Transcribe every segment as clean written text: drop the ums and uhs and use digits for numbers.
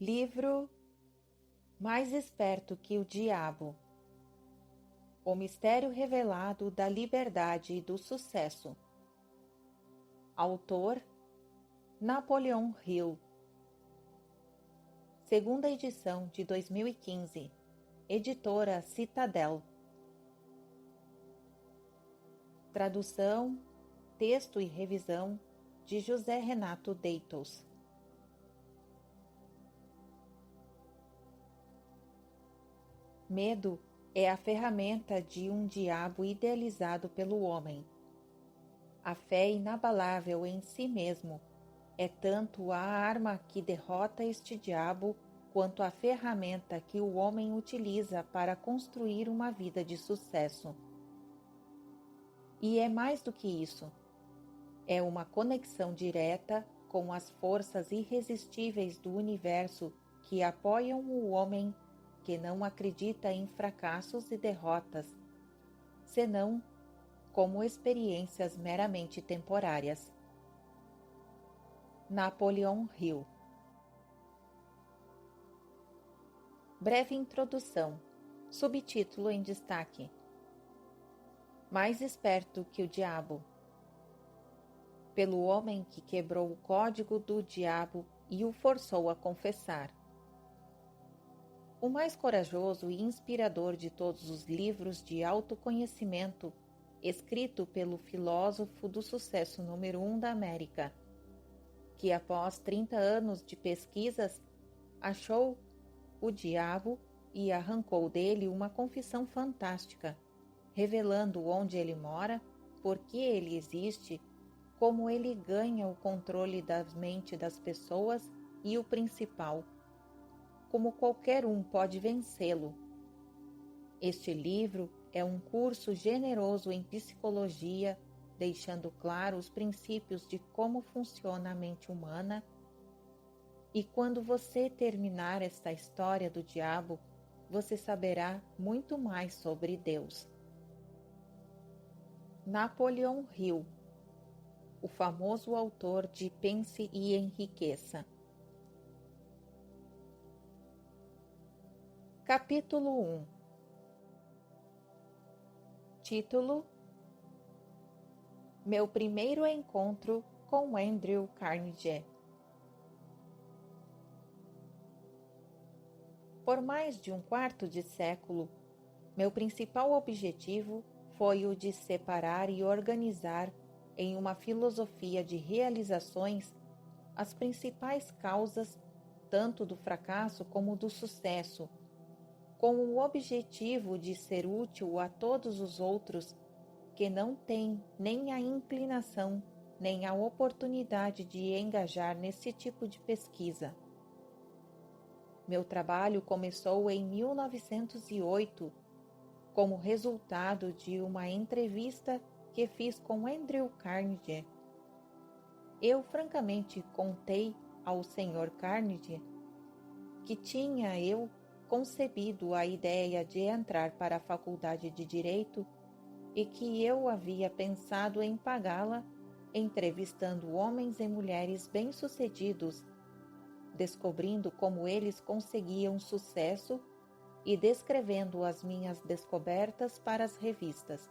Livro Mais Esperto que o Diabo. O mistério revelado da liberdade e do sucesso. Autor Napoleon Hill. Segunda edição de 2015. Editora Citadel. Tradução, texto e revisão de José Renato Deitos. Medo é a ferramenta de um diabo idealizado pelo homem. A fé inabalável em si mesmo é tanto a arma que derrota este diabo quanto a ferramenta que o homem utiliza para construir uma vida de sucesso. E é mais do que isso. É uma conexão direta com as forças irresistíveis do universo que apoiam o homem que não acredita em fracassos e derrotas, senão como experiências meramente temporárias. Napoleon Hill. Breve introdução. Subtítulo em destaque. Mais esperto que o diabo. Pelo homem que quebrou o código do diabo e o forçou a confessar. O mais corajoso e inspirador de todos os livros de autoconhecimento, escrito pelo filósofo do sucesso número 1 da América, que após 30 anos de pesquisas, achou o diabo e arrancou dele uma confissão fantástica, revelando onde ele mora, por que ele existe, como ele ganha o controle da mente das pessoas e o principal, como qualquer um pode vencê-lo. Este livro é um curso generoso em psicologia, deixando claro os princípios de como funciona a mente humana. E quando você terminar esta história do diabo, você saberá muito mais sobre Deus. Napoleon Hill, o famoso autor de Pense e Enriqueça. Capítulo 1. Título: Meu primeiro encontro com Andrew Carnegie. Por mais de um quarto de século, meu principal objetivo foi o de separar e organizar em uma filosofia de realizações as principais causas tanto do fracasso como do sucesso, com o objetivo de ser útil a todos os outros que não têm nem a inclinação nem a oportunidade de engajar nesse tipo de pesquisa. Meu trabalho começou em 1908, como resultado de uma entrevista que fiz com Andrew Carnegie. Eu francamente contei ao Sr. Carnegie que tinha eu concebido a ideia de entrar para a faculdade de Direito e que eu havia pensado em pagá-la entrevistando homens e mulheres bem-sucedidos, descobrindo como eles conseguiam sucesso e descrevendo as minhas descobertas para as revistas.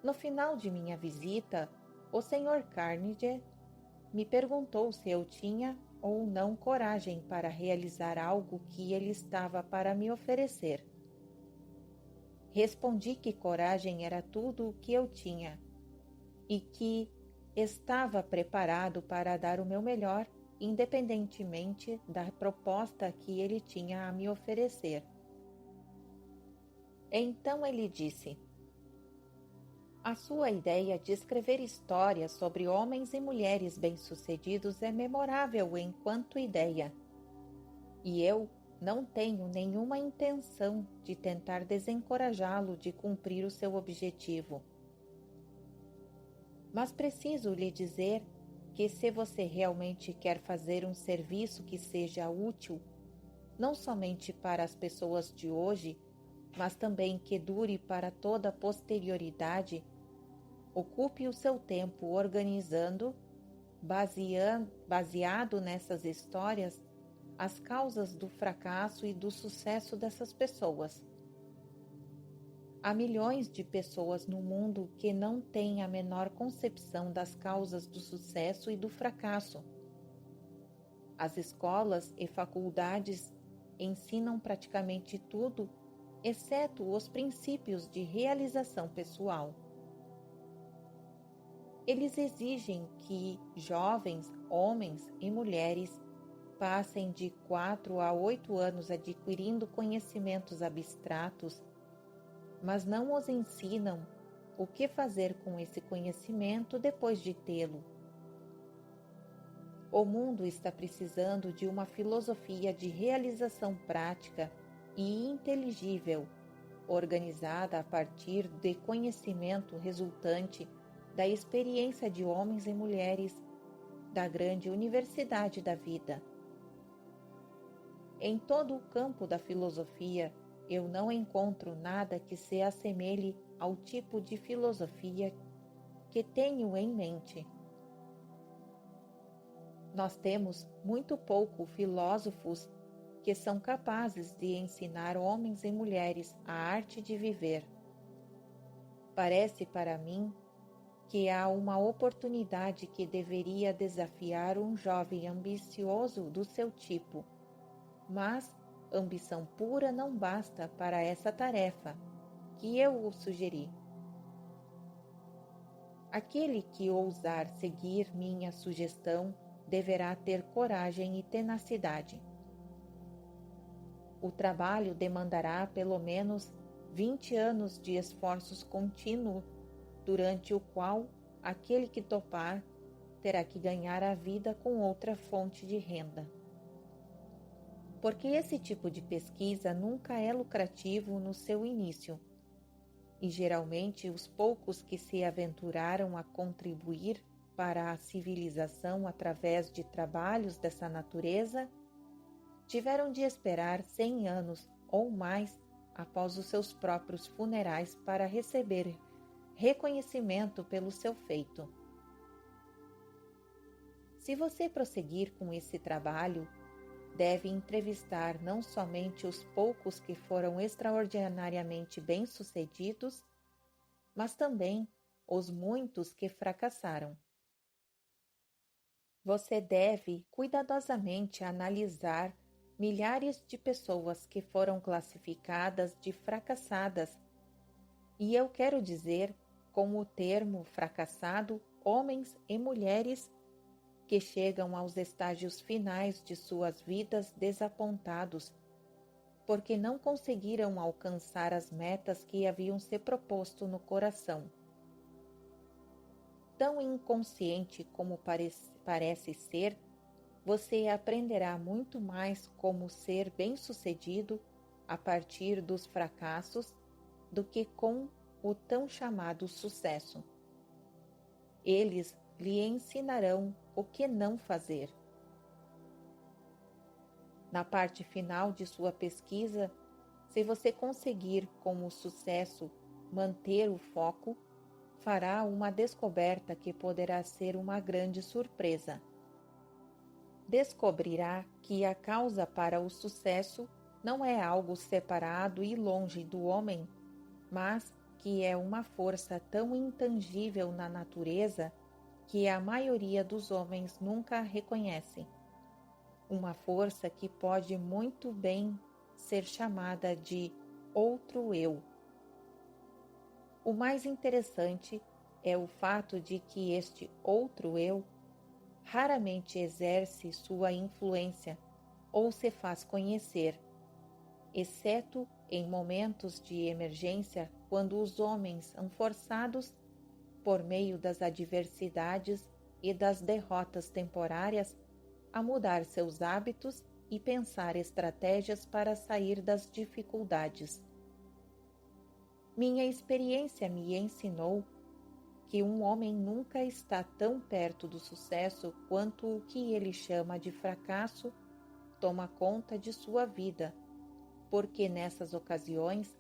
No final de minha visita, o Sr. Carnegie me perguntou se eu tinha ou não coragem para realizar algo que ele estava para me oferecer. Respondi que coragem era tudo o que eu tinha e que estava preparado para dar o meu melhor, independentemente da proposta que ele tinha a me oferecer. Então ele disse: A sua ideia de escrever histórias sobre homens e mulheres bem-sucedidos é memorável enquanto ideia. E eu não tenho nenhuma intenção de tentar desencorajá-lo de cumprir o seu objetivo. Mas preciso lhe dizer que se você realmente quer fazer um serviço que seja útil, não somente para as pessoas de hoje, mas também que dure para toda a posterioridade, ocupe o seu tempo organizando, baseado nessas histórias, as causas do fracasso e do sucesso dessas pessoas. Há milhões de pessoas no mundo que não têm a menor concepção das causas do sucesso e do fracasso. As escolas e faculdades ensinam praticamente tudo, exceto os princípios de realização pessoal. Eles exigem que jovens, homens e mulheres passem de 4 a 8 anos adquirindo conhecimentos abstratos, mas não os ensinam o que fazer com esse conhecimento depois de tê-lo. O mundo está precisando de uma filosofia de realização prática e inteligível, organizada a partir de conhecimento resultante da experiência de homens e mulheres da grande universidade da vida. Em todo o campo da filosofia, eu não encontro nada que se assemelhe ao tipo de filosofia que tenho em mente. Nós temos muito pouco filósofos que são capazes de ensinar homens e mulheres a arte de viver. Parece para mim que há uma oportunidade que deveria desafiar um jovem ambicioso do seu tipo, mas ambição pura não basta para essa tarefa, que eu o sugeri. Aquele que ousar seguir minha sugestão deverá ter coragem e tenacidade. O trabalho demandará pelo menos 20 anos de esforços contínuos, durante o qual aquele que topar terá que ganhar a vida com outra fonte de renda. Porque esse tipo de pesquisa nunca é lucrativo no seu início, e geralmente os poucos que se aventuraram a contribuir para a civilização através de trabalhos dessa natureza tiveram de esperar 100 anos ou mais após os seus próprios funerais para receber reconhecimento pelo seu feito. Se você prosseguir com esse trabalho, deve entrevistar não somente os poucos que foram extraordinariamente bem-sucedidos, mas também os muitos que fracassaram. Você deve cuidadosamente analisar milhares de pessoas que foram classificadas de fracassadas, e eu quero dizer, com o termo fracassado, homens e mulheres que chegam aos estágios finais de suas vidas desapontados, porque não conseguiram alcançar as metas que haviam se proposto no coração. Tão inconsciente como parece ser, você aprenderá muito mais como ser bem-sucedido a partir dos fracassos do que com o tão chamado sucesso. Eles lhe ensinarão o que não fazer. Na parte final de sua pesquisa, se você conseguir com o sucesso manter o foco, fará uma descoberta que poderá ser uma grande surpresa. Descobrirá que a causa para o sucesso não é algo separado e longe do homem, mas que é uma força tão intangível na natureza que a maioria dos homens nunca reconhece. Uma força que pode muito bem ser chamada de outro eu. O mais interessante é o fato de que este outro eu raramente exerce sua influência ou se faz conhecer, exceto em momentos de emergência, quando os homens são forçados, por meio das adversidades e das derrotas temporárias, a mudar seus hábitos e pensar estratégias para sair das dificuldades. Minha experiência me ensinou que um homem nunca está tão perto do sucesso quanto o que ele chama de fracasso toma conta de sua vida, porque nessas ocasiões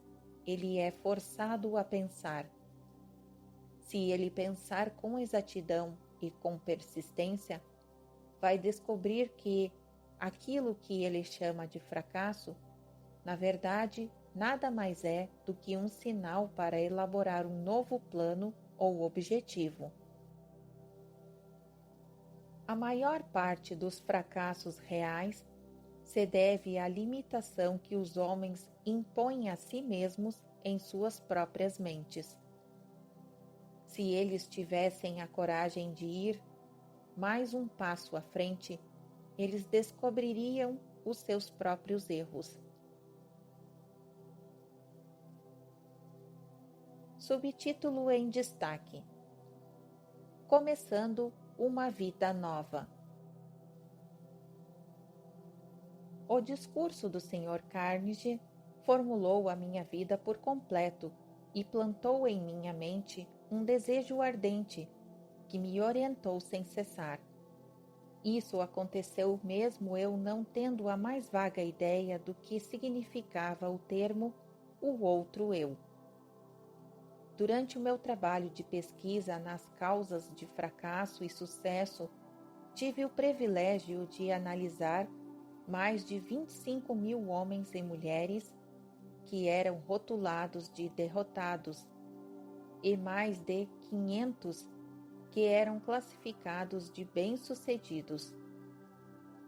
ele é forçado a pensar. Se ele pensar com exatidão e com persistência, vai descobrir que, aquilo que ele chama de fracasso, na verdade, nada mais é do que um sinal para elaborar um novo plano ou objetivo. A maior parte dos fracassos reais se deve à limitação que os homens impõem a si mesmos em suas próprias mentes. Se eles tivessem a coragem de ir mais um passo à frente, eles descobririam os seus próprios erros. Subtítulo em destaque: Começando uma vida nova. O discurso do Sr. Carnegie formulou a minha vida por completo e plantou em minha mente um desejo ardente que me orientou sem cessar. Isso aconteceu mesmo eu não tendo a mais vaga ideia do que significava o termo "o outro eu". Durante o meu trabalho de pesquisa nas causas de fracasso e sucesso, tive o privilégio de analisar mais de 25.000 homens e mulheres que eram rotulados de derrotados e mais de 500 que eram classificados de bem-sucedidos.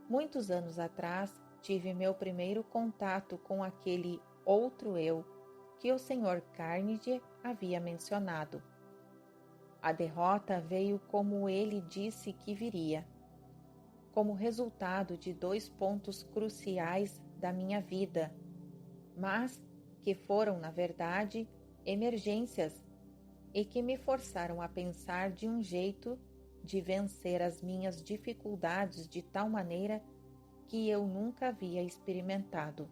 Muitos anos atrás, tive meu primeiro contato com aquele outro eu que o Sr. Carnegie havia mencionado. A derrota veio como ele disse que viria, como resultado de 2 pontos cruciais da minha vida, mas que foram, na verdade, emergências e que me forçaram a pensar de um jeito de vencer as minhas dificuldades de tal maneira que eu nunca havia experimentado.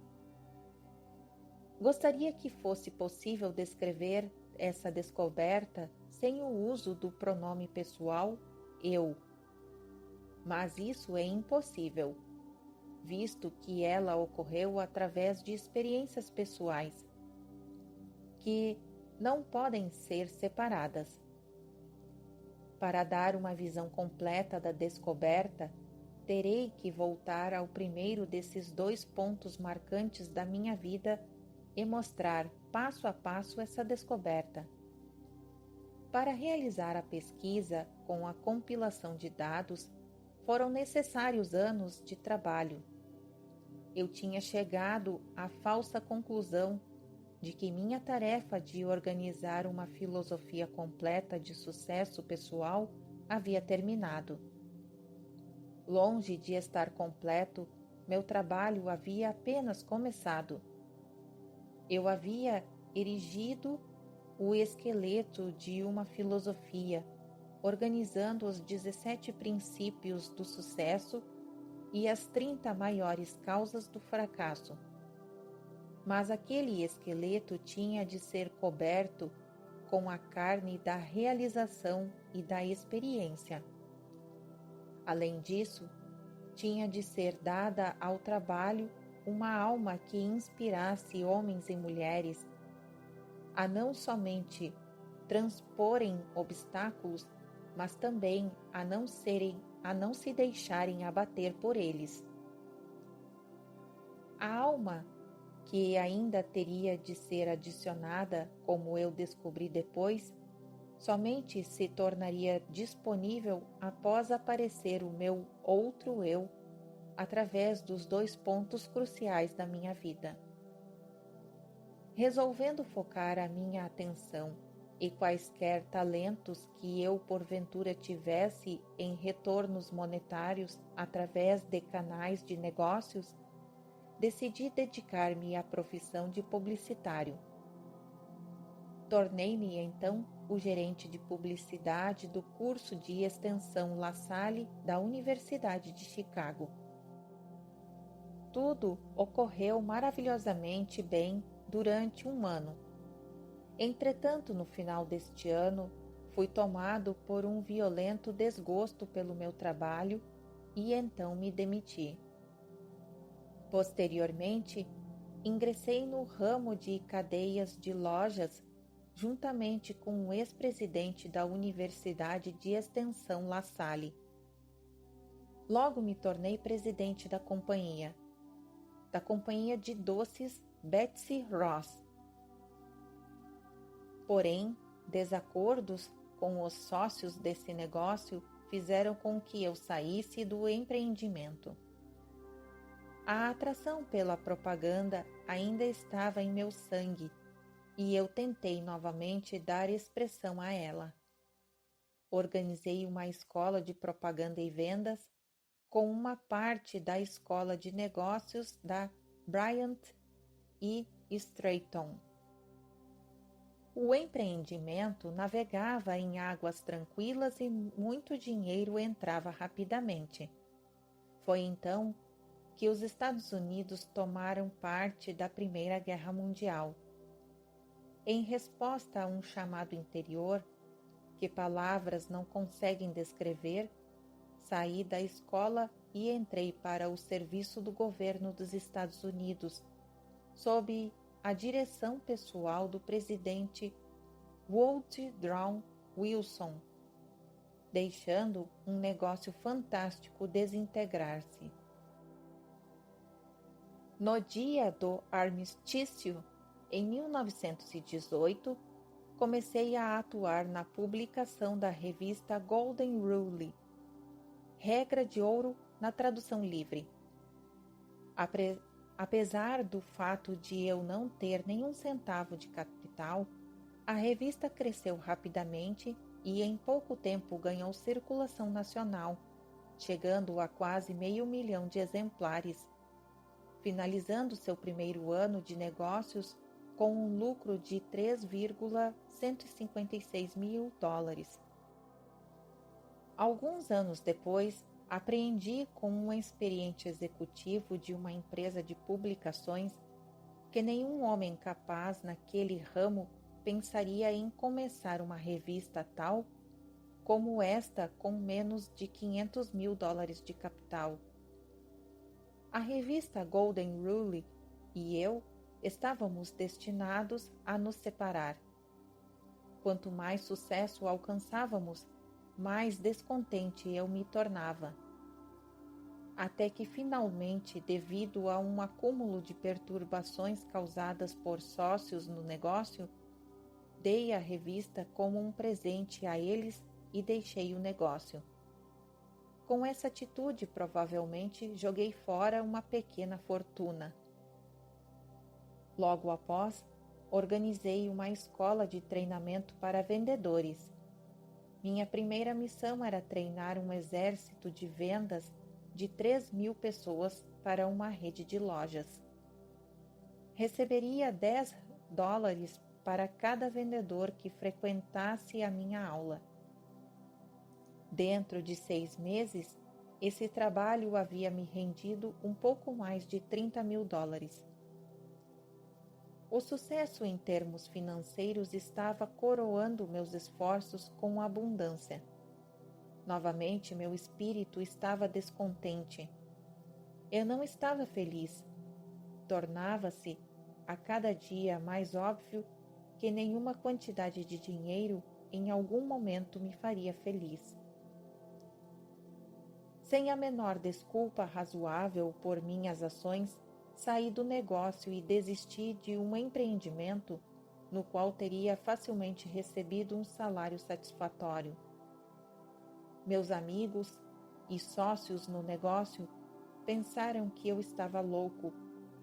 Gostaria que fosse possível descrever essa descoberta sem o uso do pronome pessoal eu, mas isso é impossível, visto que ela ocorreu através de experiências pessoais, que não podem ser separadas. Para dar uma visão completa da descoberta, terei que voltar ao primeiro desses 2 pontos marcantes da minha vida e mostrar passo a passo essa descoberta. Para realizar a pesquisa com a compilação de dados, foram necessários anos de trabalho. Eu tinha chegado à falsa conclusão de que minha tarefa de organizar uma filosofia completa de sucesso pessoal havia terminado. Longe de estar completo, meu trabalho havia apenas começado. Eu havia erigido o esqueleto de uma filosofia, organizando os 17 princípios do sucesso e as 30 maiores causas do fracasso. Mas aquele esqueleto tinha de ser coberto com a carne da realização e da experiência. Além disso, tinha de ser dada ao trabalho uma alma que inspirasse homens e mulheres a não somente transporem obstáculos, mas também a não se deixarem abater por eles. A alma que ainda teria de ser adicionada, como eu descobri depois, somente se tornaria disponível após aparecer o meu outro eu através dos 2 pontos cruciais da minha vida. Resolvendo focar a minha atenção e quaisquer talentos que eu porventura tivesse em retornos monetários através de canais de negócios, decidi dedicar-me à profissão de publicitário. Tornei-me, então, o gerente de publicidade do curso de extensão La Salle da Universidade de Chicago. Tudo ocorreu maravilhosamente bem durante 1 ano. Entretanto, no final deste ano, fui tomado por um violento desgosto pelo meu trabalho e então me demiti. Posteriormente, ingressei no ramo de cadeias de lojas juntamente com o ex-presidente da Universidade de Extensão La Salle. Logo me tornei presidente da companhia de doces Betsy Ross. Porém, desacordos com os sócios desse negócio fizeram com que eu saísse do empreendimento. A atração pela propaganda ainda estava em meu sangue e eu tentei novamente dar expressão a ela. Organizei uma escola de propaganda e vendas com uma parte da escola de negócios da Bryant e Stratton. O empreendimento navegava em águas tranquilas e muito dinheiro entrava rapidamente. Foi então que os Estados Unidos tomaram parte da Primeira Guerra Mundial. Em resposta a um chamado interior, que palavras não conseguem descrever, saí da escola e entrei para o serviço do governo dos Estados Unidos, sob a direção pessoal do presidente Woodrow Wilson, deixando um negócio fantástico desintegrar-se. No dia do armistício, em 1918, comecei a atuar na publicação da revista Golden Rule, Regra de Ouro na tradução livre. Apesar do fato de eu não ter nenhum centavo de capital, a revista cresceu rapidamente e em pouco tempo ganhou circulação nacional, chegando a quase 500.000 de exemplares, finalizando seu primeiro ano de negócios com um lucro de $3,156 mil. Alguns anos depois, apreendi com um experiente executivo de uma empresa de publicações que nenhum homem capaz naquele ramo pensaria em começar uma revista tal como esta com menos de $500 mil de capital. A revista Golden Rule e eu estávamos destinados a nos separar. Quanto mais sucesso alcançávamos, mais descontente eu me tornava. Até que finalmente, devido a um acúmulo de perturbações causadas por sócios no negócio, dei a revista como um presente a eles e deixei o negócio. Com essa atitude, provavelmente, joguei fora uma pequena fortuna. Logo após, organizei uma escola de treinamento para vendedores. Minha primeira missão era treinar um exército de vendas de 3.000 pessoas para uma rede de lojas. Receberia $10 para cada vendedor que frequentasse a minha aula. Dentro de 6 meses, esse trabalho havia me rendido um pouco mais de $30 mil. O sucesso em termos financeiros estava coroando meus esforços com abundância. Novamente, meu espírito estava descontente. Eu não estava feliz. Tornava-se, a cada dia, mais óbvio que nenhuma quantidade de dinheiro em algum momento me faria feliz. Sem a menor desculpa razoável por minhas ações, saí do negócio e desisti de um empreendimento no qual teria facilmente recebido um salário satisfatório. Meus amigos e sócios no negócio pensaram que eu estava louco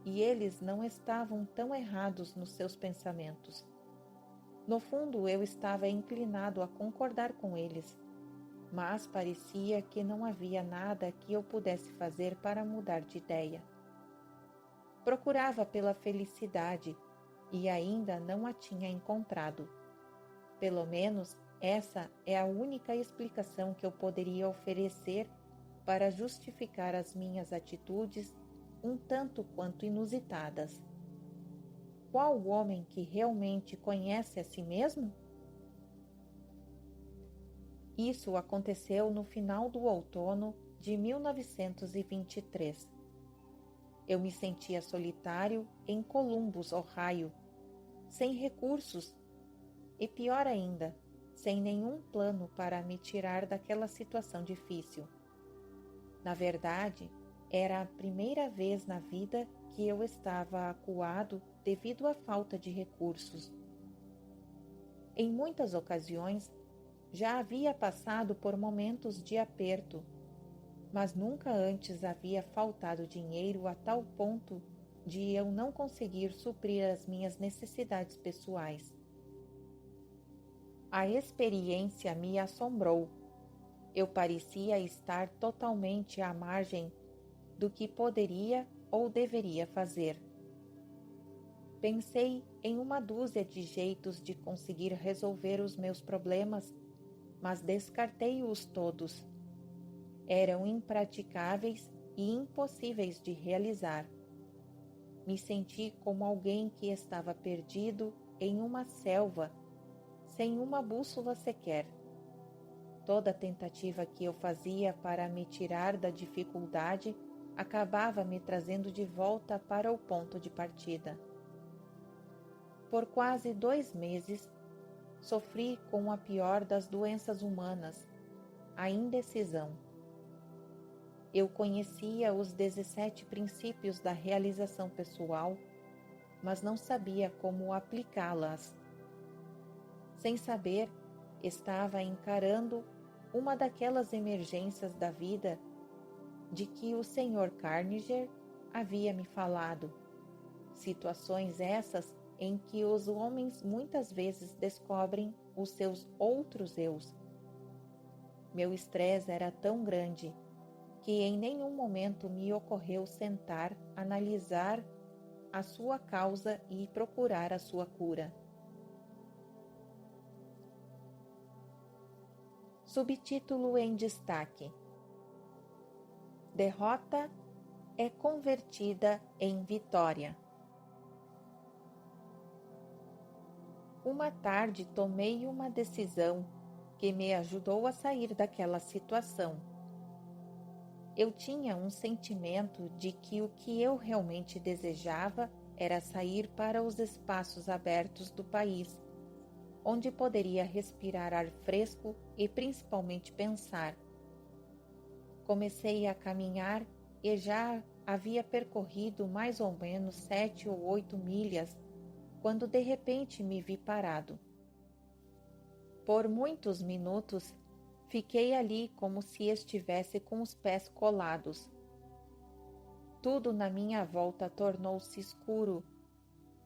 e eles não estavam tão errados nos seus pensamentos. No fundo, eu estava inclinado a concordar com eles, mas parecia que não havia nada que eu pudesse fazer para mudar de ideia. Procurava pela felicidade e ainda não a tinha encontrado. Pelo menos essa é a única explicação que eu poderia oferecer para justificar as minhas atitudes um tanto quanto inusitadas. Qual homem que realmente conhece a si mesmo? Isso aconteceu no final do outono de 1923. Eu me sentia solitário em Columbus, Ohio, sem recursos e, pior ainda, sem nenhum plano para me tirar daquela situação difícil. Na verdade, era a primeira vez na vida que eu estava acuado devido à falta de recursos. Em muitas ocasiões, já havia passado por momentos de aperto, mas nunca antes havia faltado dinheiro a tal ponto de eu não conseguir suprir as minhas necessidades pessoais. A experiência me assombrou. Eu parecia estar totalmente à margem do que poderia ou deveria fazer. Pensei em uma dúzia de jeitos de conseguir resolver os meus problemas, mas descartei-os todos. Eram impraticáveis e impossíveis de realizar. Me senti como alguém que estava perdido em uma selva, sem uma bússola sequer. Toda tentativa que eu fazia para me tirar da dificuldade acabava me trazendo de volta para o ponto de partida. Por quase 2 meses, sofri com a pior das doenças humanas, a indecisão. Eu conhecia os 17 princípios da realização pessoal, mas não sabia como aplicá-las. Sem saber, estava encarando uma daquelas emergências da vida de que o Sr. Carnegie havia me falado. Situações essas em que os homens muitas vezes descobrem os seus outros eus. Meu estresse era tão grande que em nenhum momento me ocorreu sentar, analisar a sua causa e procurar a sua cura. Subtítulo em destaque: Derrota é convertida em vitória. Uma tarde tomei uma decisão que me ajudou a sair daquela situação. Eu tinha um sentimento de que o que eu realmente desejava era sair para os espaços abertos do país, onde poderia respirar ar fresco e principalmente pensar. Comecei a caminhar e já havia percorrido mais ou menos 7 ou 8 milhas, quando de repente me vi parado. Por muitos minutos, fiquei ali como se estivesse com os pés colados. Tudo na minha volta tornou-se escuro.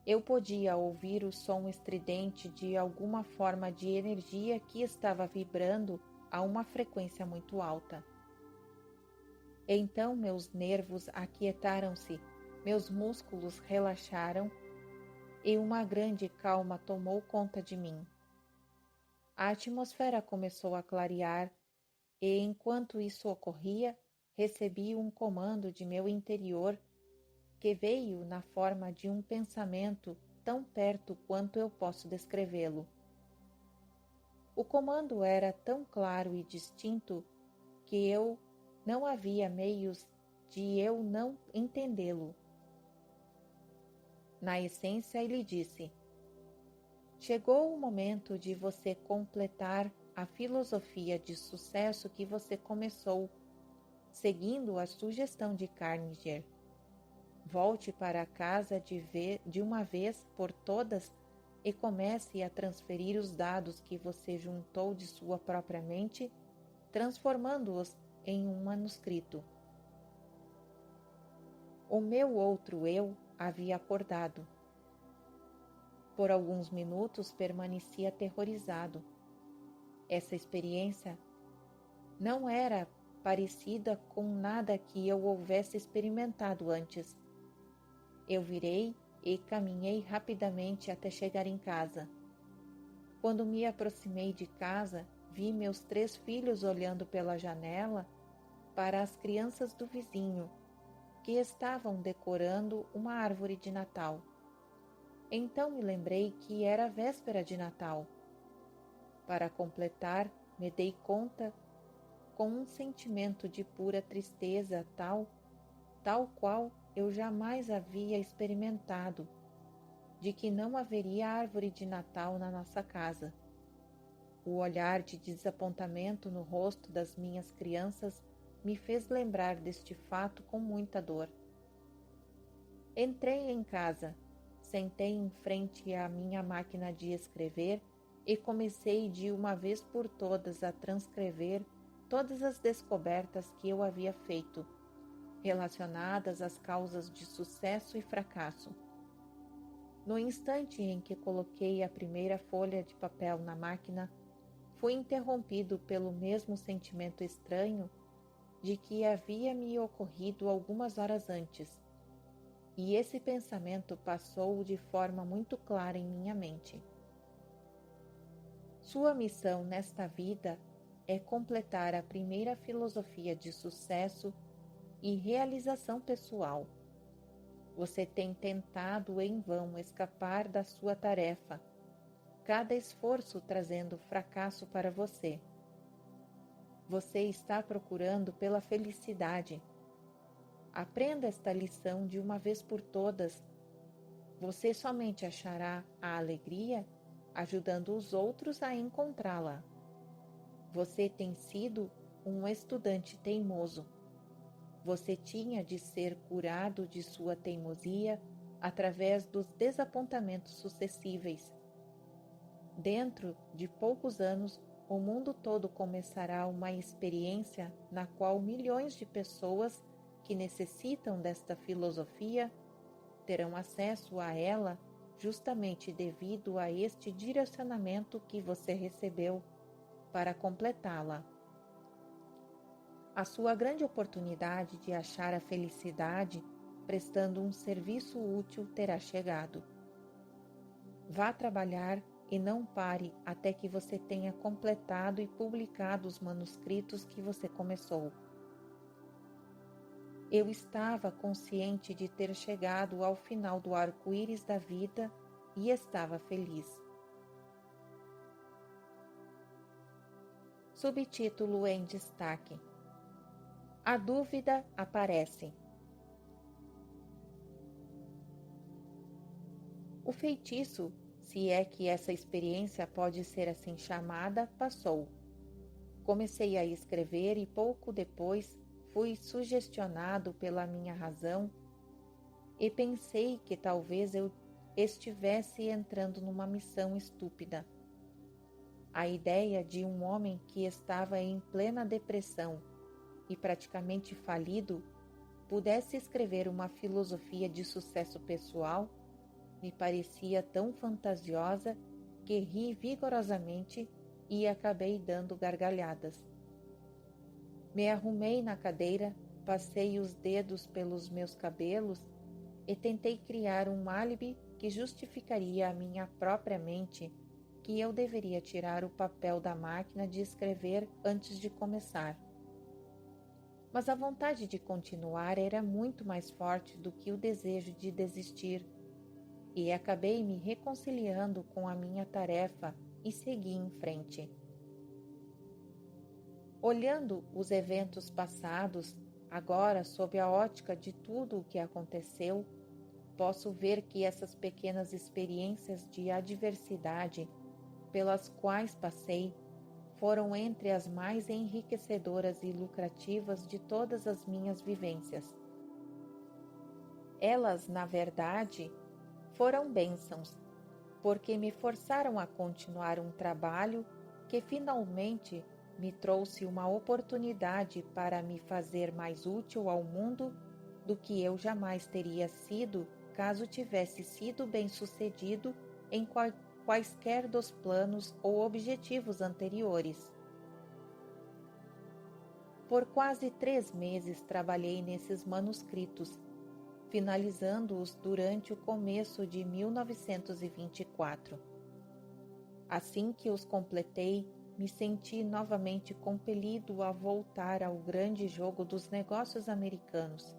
Eu podia ouvir o som estridente de alguma forma de energia que estava vibrando a uma frequência muito alta. Então meus nervos aquietaram-se, meus músculos relaxaram e uma grande calma tomou conta de mim. A atmosfera começou a clarear e, enquanto isso ocorria, recebi um comando de meu interior que veio na forma de um pensamento tão perto quanto eu posso descrevê-lo. O comando era tão claro e distinto que não havia meios de eu não entendê-lo. Na essência, ele disse: chegou o momento de você completar a filosofia de sucesso que você começou, seguindo a sugestão de Carnegie. Volte para casa de uma vez por todas e comece a transferir os dados que você juntou de sua própria mente, transformando-os em um manuscrito. O meu outro eu havia acordado. Por alguns minutos permaneci aterrorizado. Essa experiência não era parecida com nada que eu houvesse experimentado antes. Eu virei e caminhei rapidamente até chegar em casa. Quando me aproximei de casa, vi meus 3 filhos olhando pela janela para as crianças do vizinho, que estavam decorando uma árvore de Natal. Então me lembrei que era véspera de Natal. Para completar, me dei conta, com um sentimento de pura tristeza tal qual eu jamais havia experimentado, de que não haveria árvore de Natal na nossa casa. O olhar de desapontamento no rosto das minhas crianças me fez lembrar deste fato com muita dor. Entrei em casa, sentei em frente à minha máquina de escrever e comecei de uma vez por todas a transcrever todas as descobertas que eu havia feito, relacionadas às causas de sucesso e fracasso. No instante em que coloquei a primeira folha de papel na máquina, fui interrompido pelo mesmo sentimento estranho de que havia me ocorrido algumas horas antes, e esse pensamento passou de forma muito clara em minha mente. Sua missão nesta vida é completar a primeira filosofia de sucesso e realização pessoal. Você tem tentado em vão escapar da sua tarefa, cada esforço trazendo fracasso para você. Você está procurando pela felicidade. Aprenda esta lição de uma vez por todas. Você somente achará a alegria ajudando os outros a encontrá-la. Você tem sido um estudante teimoso. Você tinha de ser curado de sua teimosia através dos desapontamentos sucessíveis. Dentro de poucos anos, o mundo todo começará uma experiência na qual milhões de pessoas que necessitam desta filosofia terão acesso a ela justamente devido a este direcionamento que você recebeu para completá-la. A sua grande oportunidade de achar a felicidade prestando um serviço útil terá chegado. Vá trabalhar e não pare até que você tenha completado e publicado os manuscritos que você começou. Eu estava consciente de ter chegado ao final do arco-íris da vida e estava feliz. Subtítulo em destaque: A dúvida aparece. O feitiço, se é que essa experiência pode ser assim chamada, passou. Comecei a escrever e pouco depois fui sugestionado pela minha razão e pensei que talvez eu estivesse entrando numa missão estúpida. A ideia de um homem que estava em plena depressão e praticamente falido pudesse escrever uma filosofia de sucesso pessoal me parecia tão fantasiosa que ri vigorosamente e acabei dando gargalhadas. Me arrumei na cadeira, passei os dedos pelos meus cabelos e tentei criar um álibi que justificaria à minha própria mente que eu deveria tirar o papel da máquina de escrever antes de começar. Mas a vontade de continuar era muito mais forte do que o desejo de desistir, e acabei me reconciliando com a minha tarefa e segui em frente. Olhando os eventos passados, agora sob a ótica de tudo o que aconteceu, posso ver que essas pequenas experiências de adversidade pelas quais passei foram entre as mais enriquecedoras e lucrativas de todas as minhas vivências. Elas, na verdade, foram bênçãos, porque me forçaram a continuar um trabalho que finalmente me trouxe uma oportunidade para me fazer mais útil ao mundo do que eu jamais teria sido caso tivesse sido bem-sucedido em quaisquer dos planos ou objetivos anteriores. Por quase 3 meses trabalhei nesses manuscritos, finalizando-os durante o começo de 1924. Assim que os completei, me senti novamente compelido a voltar ao grande jogo dos negócios americanos.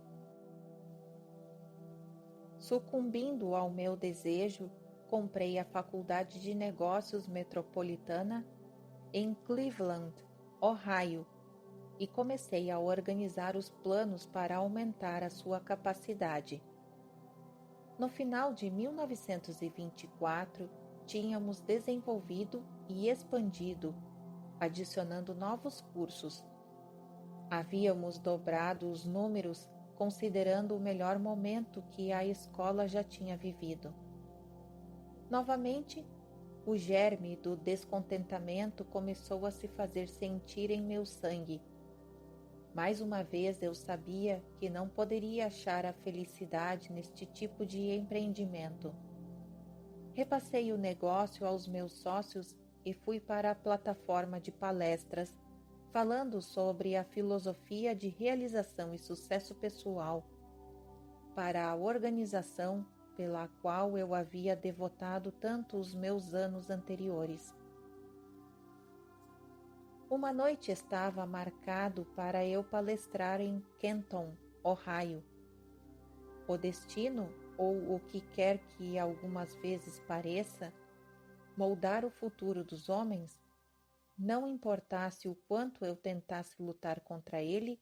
Sucumbindo ao meu desejo, comprei a Faculdade de Negócios Metropolitana em Cleveland, Ohio, e comecei a organizar os planos para aumentar a sua capacidade. No final de 1924, tínhamos desenvolvido e expandido, adicionando novos cursos. Havíamos dobrado os números considerando o melhor momento que a escola já tinha vivido. Novamente, o germe do descontentamento começou a se fazer sentir em meu sangue. Mais uma vez eu sabia que não poderia achar a felicidade neste tipo de empreendimento. Repassei o negócio aos meus sócios e fui para a plataforma de palestras, falando sobre a filosofia de realização e sucesso pessoal para a organização pela qual eu havia devotado tanto os meus anos anteriores. Uma noite estava marcado para eu palestrar em Kenton, Ohio. O destino, ou o que quer que algumas vezes pareça, moldar o futuro dos homens, não importasse o quanto eu tentasse lutar contra ele,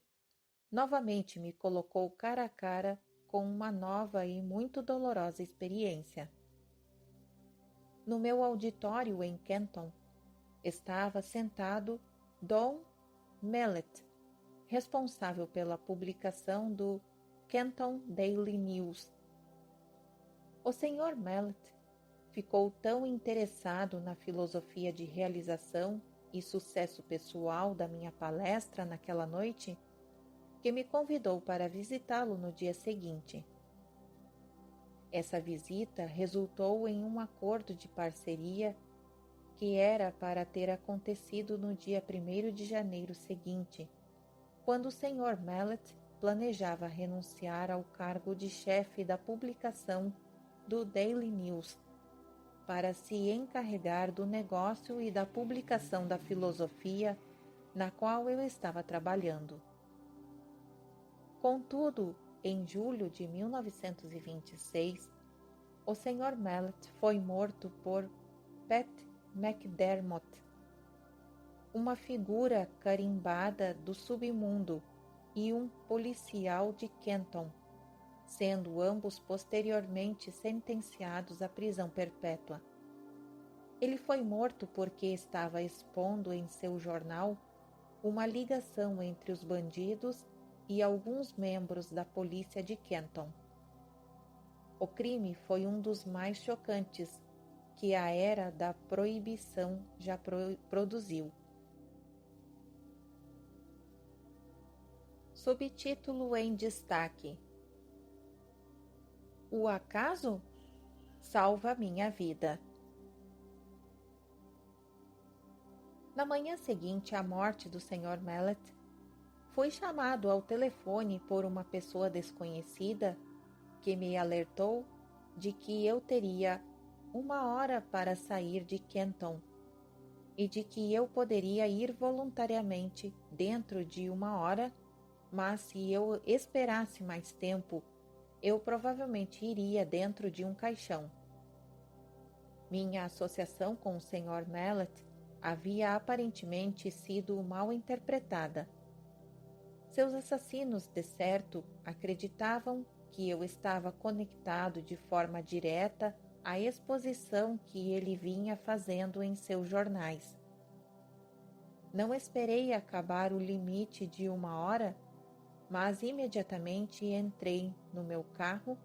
novamente me colocou cara a cara com uma nova e muito dolorosa experiência. No meu auditório em Kenton, estava sentado Don Mellett, responsável pela publicação do Kenton Daily News. O Sr. Mellett ficou tão interessado na filosofia de realização e sucesso pessoal da minha palestra naquela noite que me convidou para visitá-lo no dia seguinte. Essa visita resultou em um acordo de parceria que era para ter acontecido no dia 1º de janeiro seguinte, quando o Sr. Mellett planejava renunciar ao cargo de chefe da publicação do Daily News para se encarregar do negócio e da publicação da filosofia na qual eu estava trabalhando. Contudo, em julho de 1926, o Sr. Mellett foi morto por Pat McDermott, uma figura carimbada do submundo e um policial de Kenton, sendo ambos posteriormente sentenciados à prisão perpétua. Ele foi morto porque estava expondo em seu jornal uma ligação entre os bandidos e alguns membros da polícia de Kenton. O crime foi um dos mais chocantes que a era da proibição já produziu. Subtítulo em destaque: O acaso salva minha vida. Na manhã seguinte à morte do Sr. Mellett, fui chamado ao telefone por uma pessoa desconhecida que me alertou de que eu teria 1 hora para sair de Kenton e de que eu poderia ir voluntariamente dentro de 1 hora, mas se eu esperasse mais tempo, eu provavelmente iria dentro de um caixão. Minha associação com o Sr. Mellett havia aparentemente sido mal interpretada. Seus assassinos, de certo, acreditavam que eu estava conectado de forma direta à exposição que ele vinha fazendo em seus jornais. Não esperei acabar o limite de 1 hora, mas imediatamente entrei no meu carro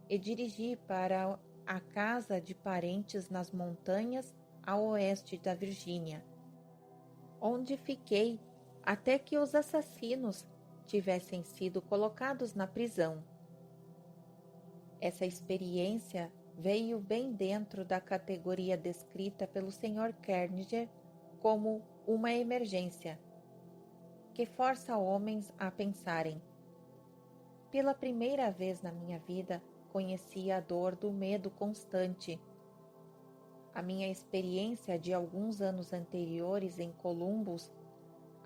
e dirigi para a casa de parentes nas montanhas a oeste da Virgínia, onde fiquei até que os assassinos tivessem sido colocados na prisão. Essa experiência veio bem dentro da categoria descrita pelo Sr. Kerniger como uma emergência, que força homens a pensarem. Pela primeira vez na minha vida, conheci a dor do medo constante. A minha experiência de alguns anos anteriores em Columbus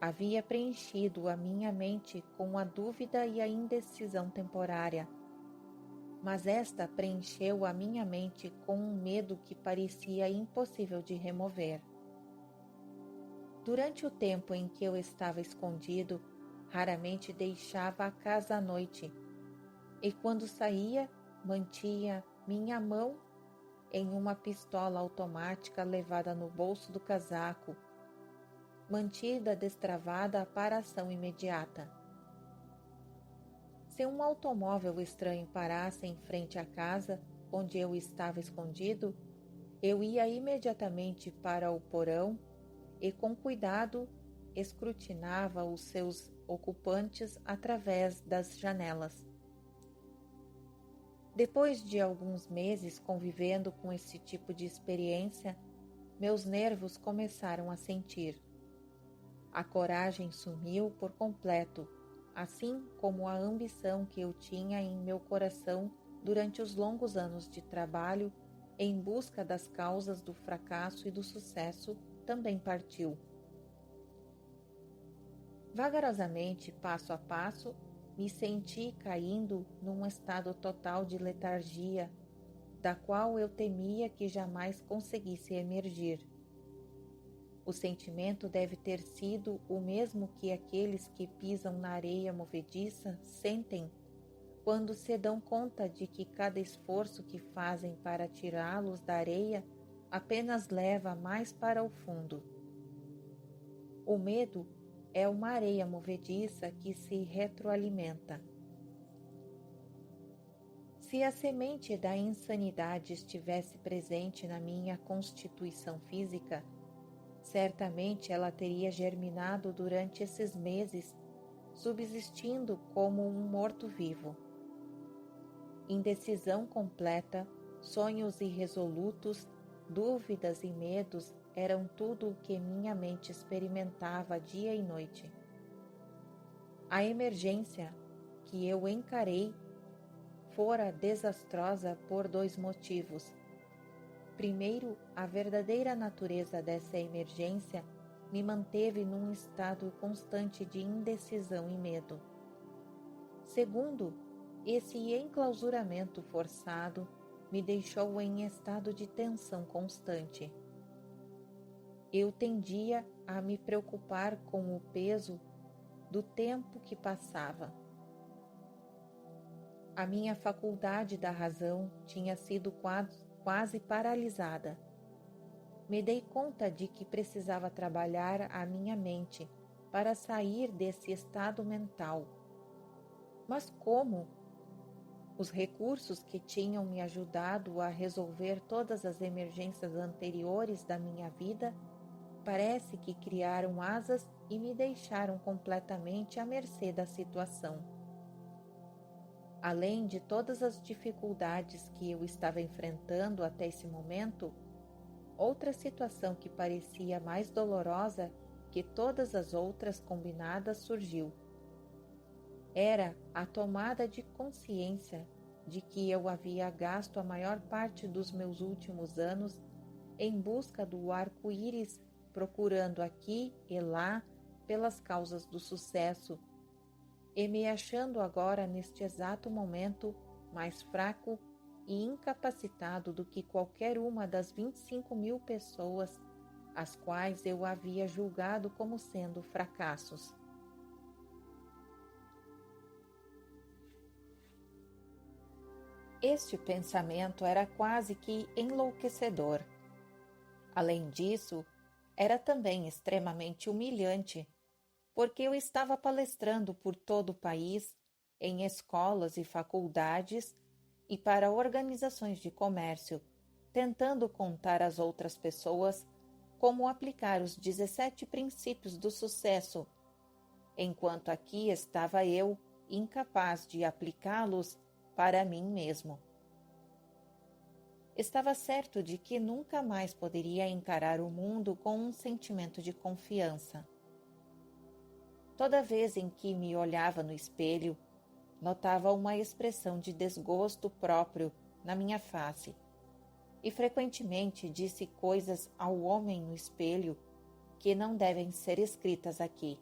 havia preenchido a minha mente com a dúvida e a indecisão temporária, mas esta preencheu a minha mente com um medo que parecia impossível de remover. Durante o tempo em que eu estava escondido, raramente deixava a casa à noite, e quando saía, mantinha minha mão em uma pistola automática levada no bolso do casaco, mantida destravada para ação imediata. Se um automóvel estranho parasse em frente à casa onde eu estava escondido, eu ia imediatamente para o porão e, com cuidado, escrutinava os seus ocupantes através das janelas. Depois de alguns meses convivendo com esse tipo de experiência, meus nervos começaram a sentir. A coragem sumiu por completo, assim como a ambição que eu tinha em meu coração durante os longos anos de trabalho em busca das causas do fracasso e do sucesso também partiu. Vagarosamente, passo a passo, me senti caindo num estado total de letargia, da qual eu temia que jamais conseguisse emergir. O sentimento deve ter sido o mesmo que aqueles que pisam na areia movediça sentem quando se dão conta de que cada esforço que fazem para tirá-los da areia apenas leva mais para o fundo. O medo é uma areia movediça que se retroalimenta. Se a semente da insanidade estivesse presente na minha constituição física, certamente ela teria germinado durante esses meses, subsistindo como um morto-vivo. Indecisão completa, sonhos irresolutos, dúvidas e medos eram tudo o que minha mente experimentava dia e noite. A emergência que eu encarei fora desastrosa por 2 motivos. Primeiro, a verdadeira natureza dessa emergência me manteve num estado constante de indecisão e medo. Segundo, esse enclausuramento forçado me deixou em estado de tensão constante. Eu tendia a me preocupar com o peso do tempo que passava. A minha faculdade da razão tinha sido quase paralisada. Me dei conta de que precisava trabalhar a minha mente para sair desse estado mental. Mas como? Os recursos que tinham me ajudado a resolver todas as emergências anteriores da minha vida parece que criaram asas e me deixaram completamente à mercê da situação. Além de todas as dificuldades que eu estava enfrentando até esse momento, outra situação que parecia mais dolorosa que todas as outras combinadas surgiu. Era a tomada de consciência de que eu havia gasto a maior parte dos meus últimos anos em busca do arco-íris, procurando aqui e lá pelas causas do sucesso, e me achando agora neste exato momento mais fraco e incapacitado do que qualquer uma das 25.000 pessoas as quais eu havia julgado como sendo fracassos. Este pensamento era quase que enlouquecedor. Além disso, era também extremamente humilhante, porque eu estava palestrando por todo o país, em escolas e faculdades e para organizações de comércio, tentando contar às outras pessoas como aplicar os 17 princípios do sucesso, enquanto aqui estava eu, incapaz de aplicá-los para mim mesmo. Estava certo de que nunca mais poderia encarar o mundo com um sentimento de confiança. Toda vez em que me olhava no espelho, notava uma expressão de desgosto próprio na minha face e frequentemente disse coisas ao homem no espelho que não devem ser escritas aqui.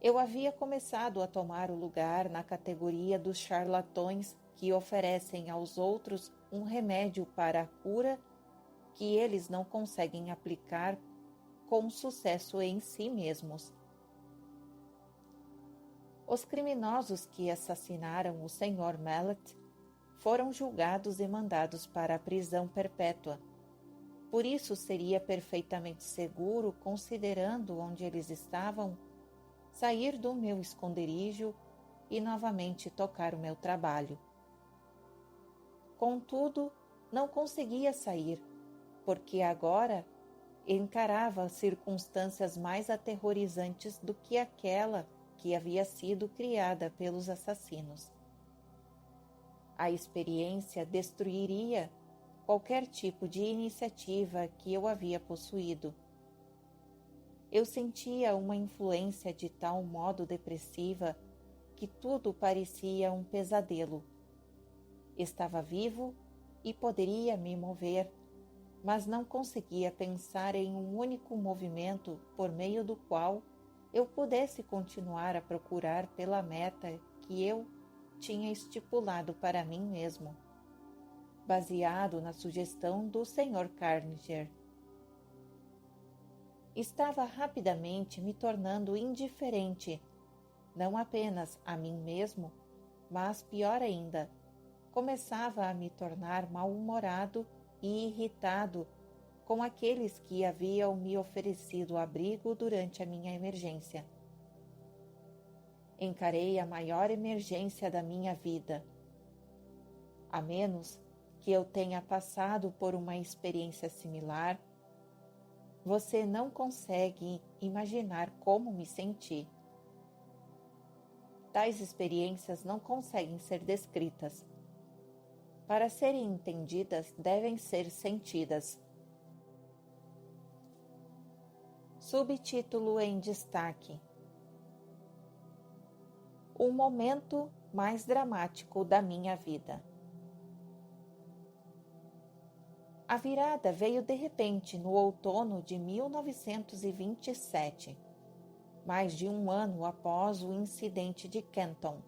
Eu havia começado a tomar o lugar na categoria dos charlatões que oferecem aos outros um remédio para a cura que eles não conseguem aplicar com sucesso em si mesmos. Os criminosos que assassinaram o Sr. Mallet foram julgados e mandados para a prisão perpétua. Por isso seria perfeitamente seguro, considerando onde eles estavam, sair do meu esconderijo e novamente tocar o meu trabalho. Contudo, não conseguia sair, porque agora encarava circunstâncias mais aterrorizantes do que aquela que havia sido criada pelos assassinos. A experiência destruiria qualquer tipo de iniciativa que eu havia possuído. Eu sentia uma influência de tal modo depressiva que tudo parecia um pesadelo. Estava vivo e poderia me mover, mas não conseguia pensar em um único movimento por meio do qual eu pudesse continuar a procurar pela meta que eu tinha estipulado para mim mesmo, baseado na sugestão do Sr. Carninger. Estava rapidamente me tornando indiferente, não apenas a mim mesmo, mas pior ainda, começava a me tornar mal-humorado e irritado com aqueles que haviam me oferecido abrigo durante a minha emergência. Encarei a maior emergência da minha vida. A menos que eu tenha passado por uma experiência similar, você não consegue imaginar como me senti. Tais experiências não conseguem ser descritas. Para serem entendidas, devem ser sentidas. Subtítulo em destaque: O momento mais dramático da minha vida. A virada veio de repente no outono de 1927, mais de um ano após o incidente de Kenton.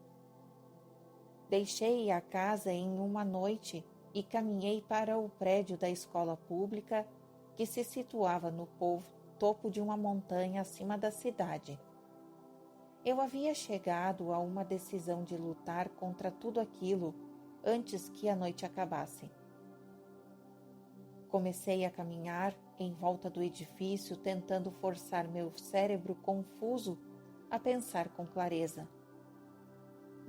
Deixei a casa em uma noite e caminhei para o prédio da escola pública que se situava no topo de uma montanha acima da cidade. Eu havia chegado a uma decisão de lutar contra tudo aquilo antes que a noite acabasse. Comecei a caminhar em volta do edifício, tentando forçar meu cérebro confuso a pensar com clareza.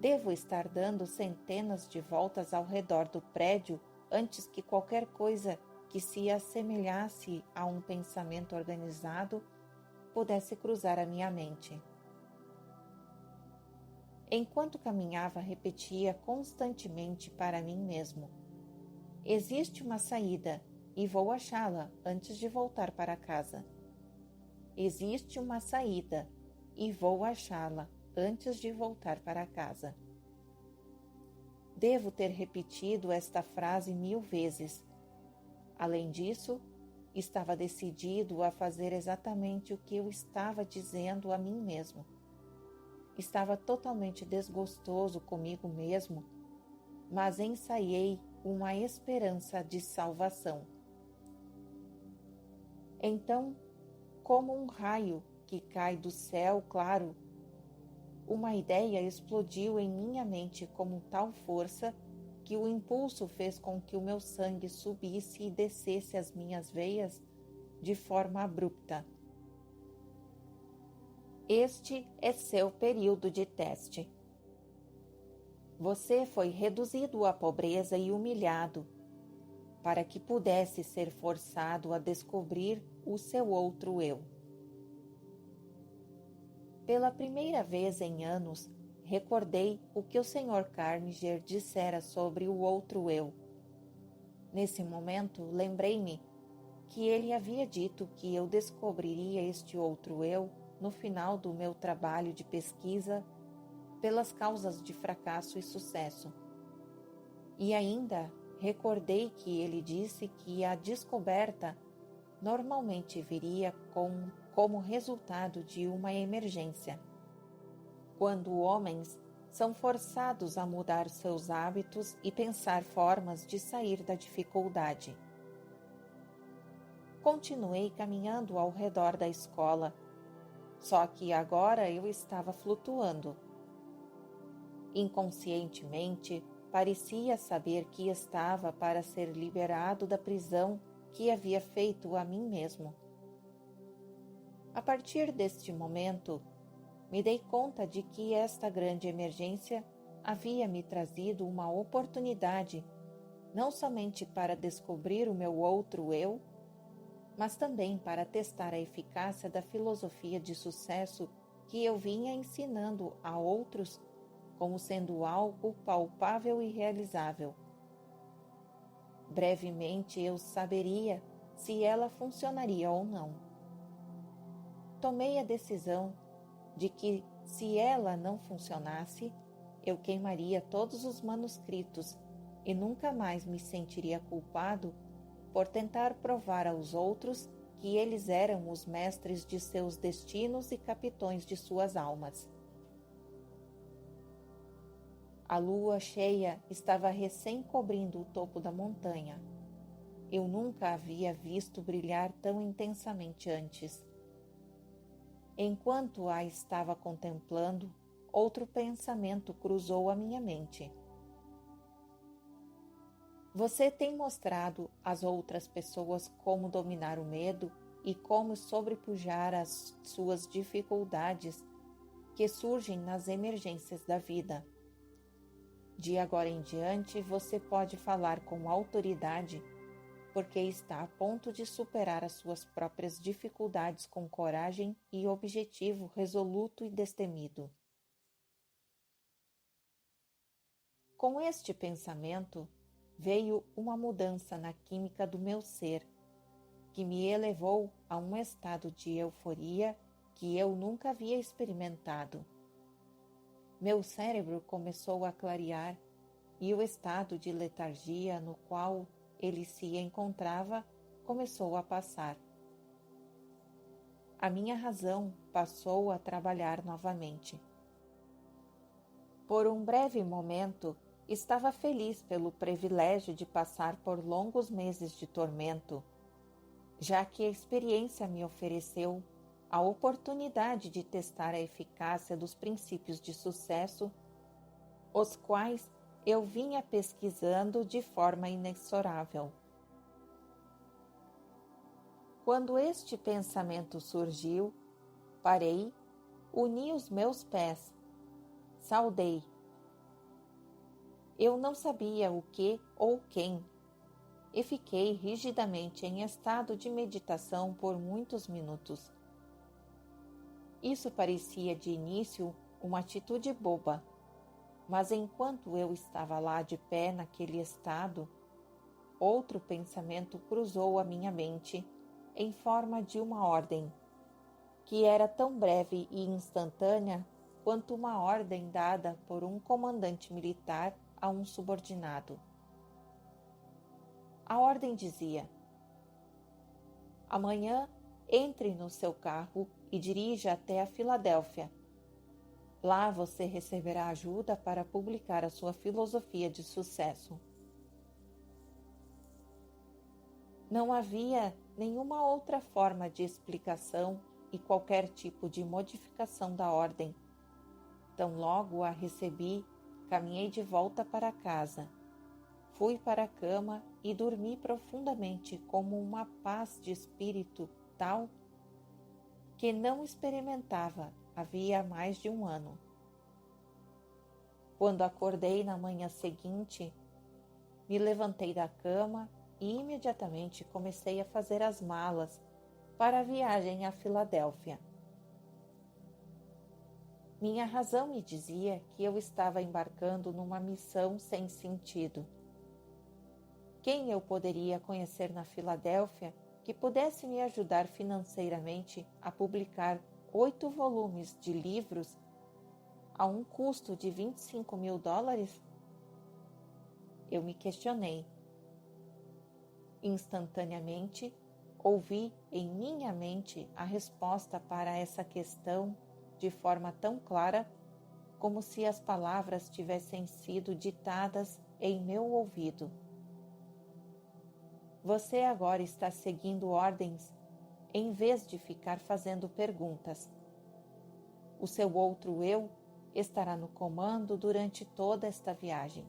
Devo estar dando centenas de voltas ao redor do prédio antes que qualquer coisa que se assemelhasse a um pensamento organizado pudesse cruzar a minha mente. Enquanto caminhava, repetia constantemente para mim mesmo: existe uma saída e vou achá-la antes de voltar para casa. Existe uma saída e vou achá-la antes de voltar para casa. Devo ter repetido esta frase 1000 vezes. Além disso, estava decidido a fazer exatamente o que eu estava dizendo a mim mesmo. Estava totalmente desgostoso comigo mesmo, mas ensaiei uma esperança de salvação. Então, como um raio que cai do céu claro, uma ideia explodiu em minha mente com tal força que o impulso fez com que o meu sangue subisse e descesse as minhas veias de forma abrupta. Este é seu período de teste. Você foi reduzido à pobreza e humilhado, para que pudesse ser forçado a descobrir o seu outro eu. Pela primeira vez em anos, recordei o que o Sr. Carninger dissera sobre o outro eu. Nesse momento, lembrei-me que ele havia dito que eu descobriria este outro eu no final do meu trabalho de pesquisa pelas causas de fracasso e sucesso. E ainda recordei que ele disse que a descoberta normalmente viria como resultado de uma emergência, quando homens são forçados a mudar seus hábitos e pensar formas de sair da dificuldade. Continuei caminhando ao redor da escola, só que agora eu estava flutuando. Inconscientemente, parecia saber que estava para ser liberado da prisão que havia feito a mim mesmo. A partir deste momento, me dei conta de que esta grande emergência havia me trazido uma oportunidade não somente para descobrir o meu outro eu, mas também para testar a eficácia da filosofia de sucesso que eu vinha ensinando a outros como sendo algo palpável e realizável. Brevemente eu saberia se ela funcionaria ou não. Tomei a decisão de que, se ela não funcionasse, eu queimaria todos os manuscritos e nunca mais me sentiria culpado por tentar provar aos outros que eles eram os mestres de seus destinos e capitões de suas almas. A lua cheia estava recém cobrindo o topo da montanha. Eu nunca havia visto brilhar tão intensamente antes. Enquanto a estava contemplando, outro pensamento cruzou a minha mente. Você tem mostrado às outras pessoas como dominar o medo e como sobrepujar as suas dificuldades que surgem nas emergências da vida. De agora em diante, você pode falar com autoridade, porque está a ponto de superar as suas próprias dificuldades com coragem e objetivo resoluto e destemido. Com este pensamento, veio uma mudança na química do meu ser, que me elevou a um estado de euforia que eu nunca havia experimentado. Meu cérebro começou a clarear e o estado de letargia no qual ele se encontrava começou a passar. A minha razão passou a trabalhar novamente. Por um breve momento, estava feliz pelo privilégio de passar por longos meses de tormento, já que a experiência me ofereceu a oportunidade de testar a eficácia dos princípios de sucesso, os quais eu vinha pesquisando de forma inexorável. Quando este pensamento surgiu, parei, uni os meus pés, saudei. Eu não sabia o que ou quem, e fiquei rigidamente em estado de meditação por muitos minutos. Isso parecia de início uma atitude boba, mas enquanto eu estava lá de pé naquele estado, outro pensamento cruzou a minha mente em forma de uma ordem, que era tão breve e instantânea quanto uma ordem dada por um comandante militar a um subordinado. A ordem dizia: amanhã entre no seu carro e dirija até a Filadélfia. Lá você receberá ajuda para publicar a sua filosofia de sucesso. Não havia nenhuma outra forma de explicação e qualquer tipo de modificação da ordem. Tão logo a recebi, caminhei de volta para casa. Fui para a cama e dormi profundamente como uma paz de espírito tal que não experimentava havia mais de um ano. Quando acordei na manhã seguinte, me levantei da cama e imediatamente comecei a fazer as malas para a viagem à Filadélfia. Minha razão me dizia que eu estava embarcando numa missão sem sentido. Quem eu poderia conhecer na Filadélfia que pudesse me ajudar financeiramente a publicar 8 volumes de livros a um custo de $25.000? Eu me questionei. Instantaneamente, ouvi em minha mente a resposta para essa questão de forma tão clara como se as palavras tivessem sido ditadas em meu ouvido. Você agora está seguindo ordens em vez de ficar fazendo perguntas. O seu outro eu estará no comando durante toda esta viagem.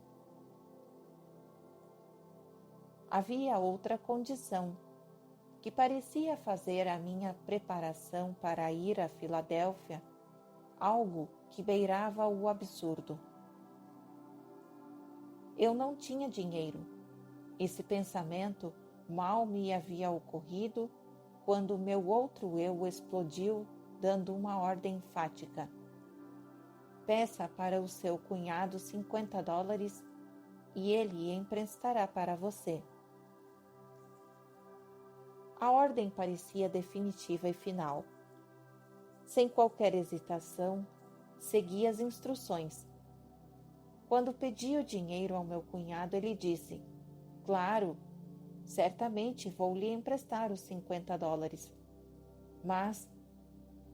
Havia outra condição que parecia fazer a minha preparação para ir a Filadélfia algo que beirava o absurdo. Eu não tinha dinheiro. Esse pensamento mal me havia ocorrido quando meu outro eu explodiu, dando uma ordem enfática. Peça para o seu cunhado $50 e ele emprestará para você. A ordem parecia definitiva e final. Sem qualquer hesitação, segui as instruções. Quando pedi o dinheiro ao meu cunhado, ele disse: "Claro, certamente vou lhe emprestar os $50. Mas,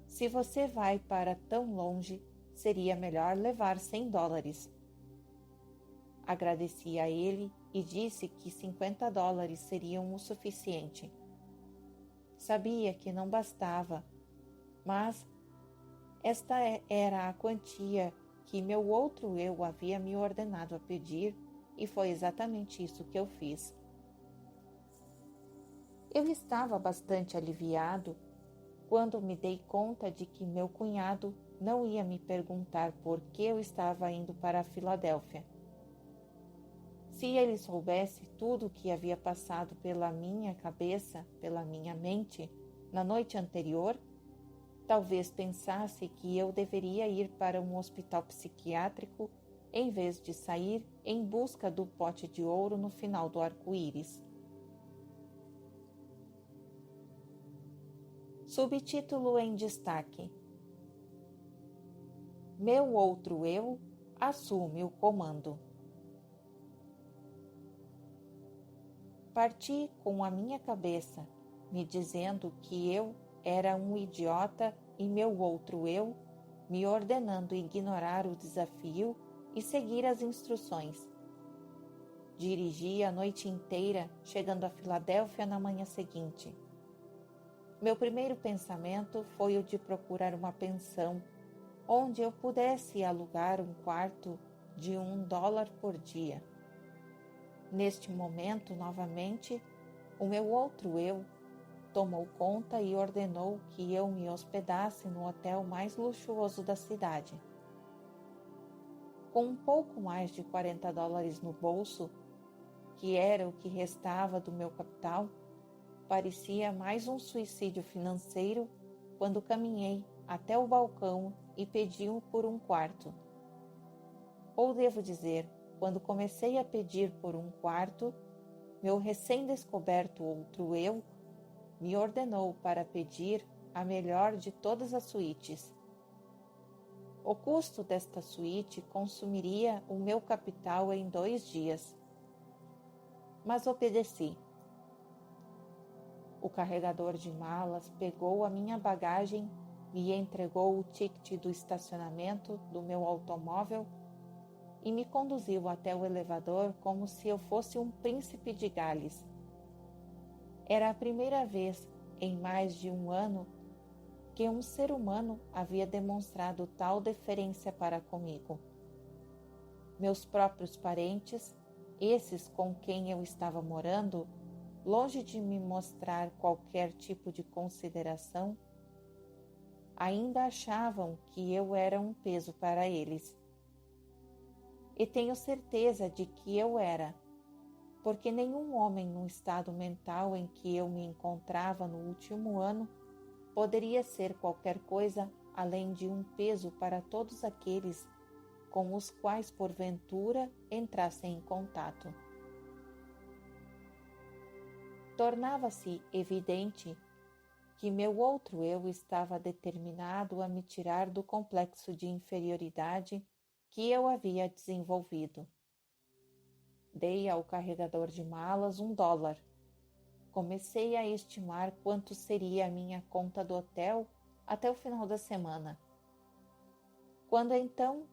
se você vai para tão longe, seria melhor levar $100. Agradeci a ele e disse que $50 seriam o suficiente. Sabia que não bastava, mas esta era a quantia que meu outro eu havia me ordenado a pedir e foi exatamente isso que eu fiz. Eu estava bastante aliviado quando me dei conta de que meu cunhado não ia me perguntar por que eu estava indo para a Filadélfia. Se ele soubesse tudo o que havia passado pela minha cabeça, pela minha mente, na noite anterior, talvez pensasse que eu deveria ir para um hospital psiquiátrico em vez de sair em busca do pote de ouro no final do arco-íris. Subtítulo em destaque: Meu outro eu assume o comando. Parti com a minha cabeça, me dizendo que eu era um idiota e meu outro eu me ordenando ignorar o desafio e seguir as instruções. Dirigi a noite inteira, chegando a Filadélfia na manhã seguinte. Meu primeiro pensamento foi o de procurar uma pensão onde eu pudesse alugar um quarto de $1 por dia. Neste momento, novamente, o meu outro eu tomou conta e ordenou que eu me hospedasse no hotel mais luxuoso da cidade. Com um pouco mais de $40 no bolso, que era o que restava do meu capital, parecia mais um suicídio financeiro quando caminhei até o balcão e pedi por um quarto. Ou devo dizer, quando comecei a pedir por um quarto, meu recém-descoberto outro eu me ordenou para pedir a melhor de todas as suítes. O custo desta suíte consumiria o meu capital em 2 dias. Mas obedeci. O carregador de malas pegou a minha bagagem, me entregou o ticket do estacionamento do meu automóvel e me conduziu até o elevador como se eu fosse um príncipe de Gales. Era a primeira vez em mais de um ano que um ser humano havia demonstrado tal deferência para comigo. Meus próprios parentes, esses com quem eu estava morando, longe de me mostrar qualquer tipo de consideração, ainda achavam que eu era um peso para eles. E tenho certeza de que eu era, porque nenhum homem no estado mental em que eu me encontrava no último ano poderia ser qualquer coisa além de um peso para todos aqueles com os quais porventura entrassem em contato. Tornava-se evidente que meu outro eu estava determinado a me tirar do complexo de inferioridade que eu havia desenvolvido. Dei ao carregador de malas $1. Comecei a estimar quanto seria a minha conta do hotel até o final da semana. Quando então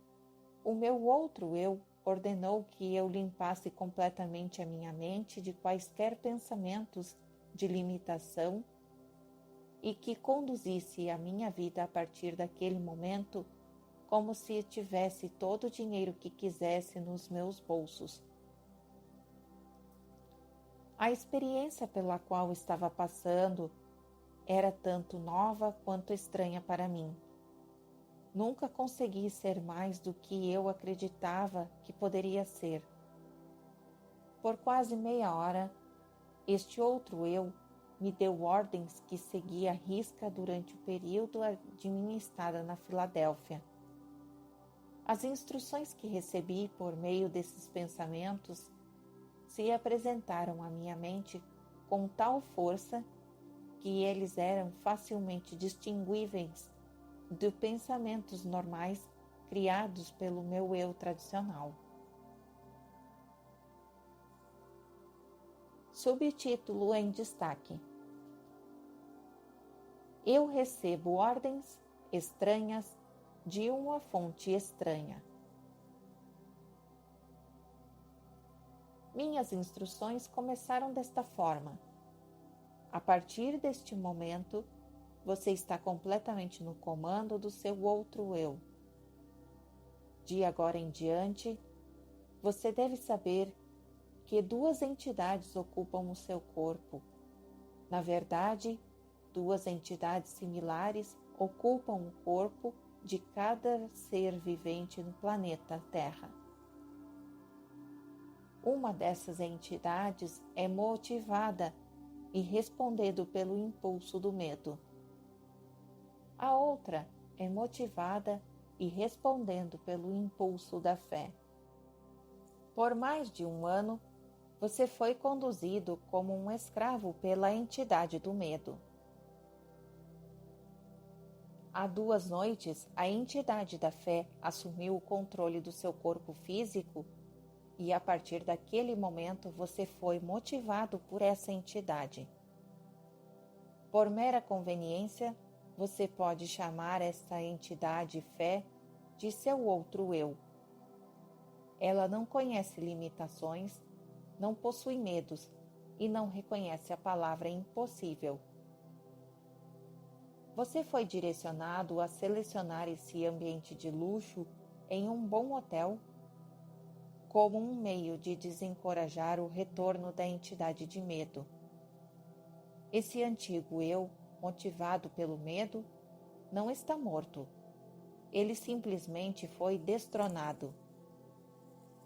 o meu outro eu ordenou que eu limpasse completamente a minha mente de quaisquer pensamentos de limitação e que conduzisse a minha vida a partir daquele momento como se tivesse todo o dinheiro que quisesse nos meus bolsos. A experiência pela qual estava passando era tanto nova quanto estranha para mim. Nunca consegui ser mais do que eu acreditava que poderia ser. Por quase meia hora, este outro eu me deu ordens que segui à risca durante o período de minha estada na Filadélfia. As instruções que recebi por meio desses pensamentos se apresentaram à minha mente com tal força que eles eram facilmente distinguíveis de pensamentos normais criados pelo meu eu tradicional. Subtítulo em destaque: Eu recebo ordens estranhas de uma fonte estranha. Minhas instruções começaram desta forma. A partir deste momento, você está completamente no comando do seu outro eu. De agora em diante, você deve saber que duas entidades ocupam o seu corpo. Na verdade, duas entidades similares ocupam o corpo de cada ser vivente no planeta Terra. Uma dessas entidades é motivada e respondendo pelo impulso do medo. A outra é motivada e respondendo pelo impulso da fé. Por mais de um ano, você foi conduzido como um escravo pela entidade do medo. Há 2 noites, a entidade da fé assumiu o controle do seu corpo físico e a partir daquele momento você foi motivado por essa entidade. Por mera conveniência, você pode chamar esta entidade fé de seu outro eu. Ela não conhece limitações, não possui medos e não reconhece a palavra impossível. Você foi direcionado a selecionar esse ambiente de luxo em um bom hotel como um meio de desencorajar o retorno da entidade de medo. Esse antigo eu, motivado pelo medo, não está morto. Ele simplesmente foi destronado.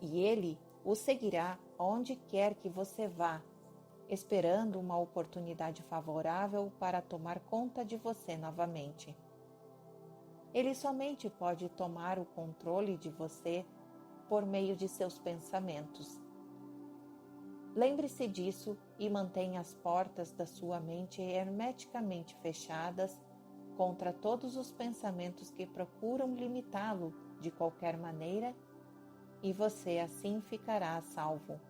E ele o seguirá onde quer que você vá, esperando uma oportunidade favorável para tomar conta de você novamente. Ele somente pode tomar o controle de você por meio de seus pensamentos. Lembre-se disso e mantenha as portas da sua mente hermeticamente fechadas contra todos os pensamentos que procuram limitá-lo de qualquer maneira, e você assim ficará a salvo.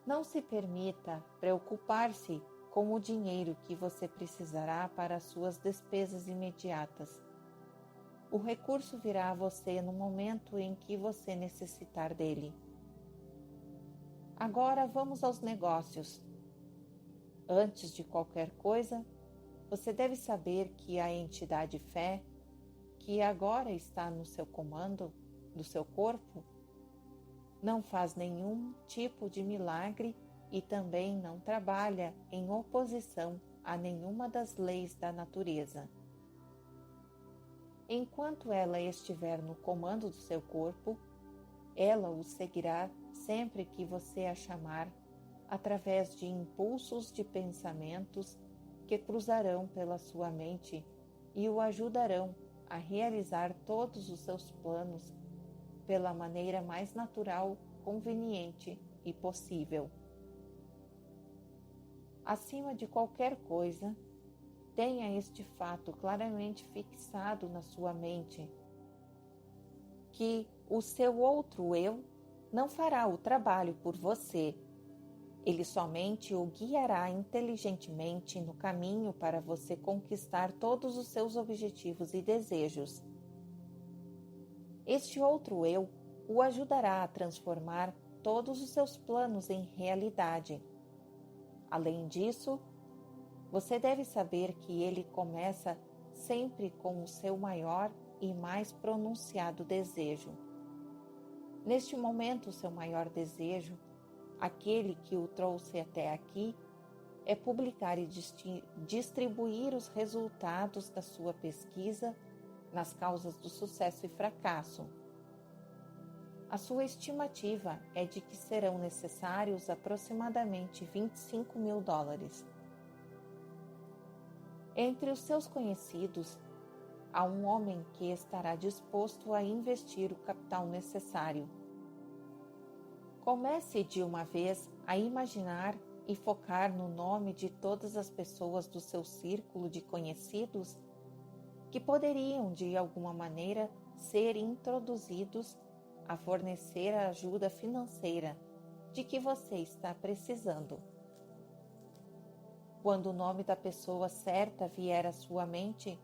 Não se permita preocupar-se com o dinheiro que você precisará para suas despesas imediatas. O recurso virá a você no momento em que você necessitar dele. Agora vamos aos negócios. Antes de qualquer coisa, você deve saber que a entidade fé, que agora está no seu comando do seu corpo, não faz nenhum tipo de milagre e também não trabalha em oposição a nenhuma das leis da natureza. Enquanto ela estiver no comando do seu corpo, ela o seguirá sempre que você a chamar, através de impulsos de pensamentos que cruzarão pela sua mente e o ajudarão a realizar todos os seus planos pela maneira mais natural, conveniente e possível. Acima de qualquer coisa, tenha este fato claramente fixado na sua mente, que o seu outro eu não fará o trabalho por você. Ele somente o guiará inteligentemente no caminho para você conquistar todos os seus objetivos e desejos. Este outro eu o ajudará a transformar todos os seus planos em realidade. Além disso, você deve saber que ele começa sempre com o seu maior e mais pronunciado desejo. Neste momento, o seu maior desejo Aquele que o trouxe até aqui é publicar e distribuir os resultados da sua pesquisa nas causas do sucesso e fracasso. A sua estimativa é de que serão necessários aproximadamente $25.000. Entre os seus conhecidos, há um homem que estará disposto a investir o capital necessário. Comece de uma vez a imaginar e focar no nome de todas as pessoas do seu círculo de conhecidos que poderiam, de alguma maneira, ser introduzidos a fornecer a ajuda financeira de que você está precisando. Quando o nome da pessoa certa vier à sua mente,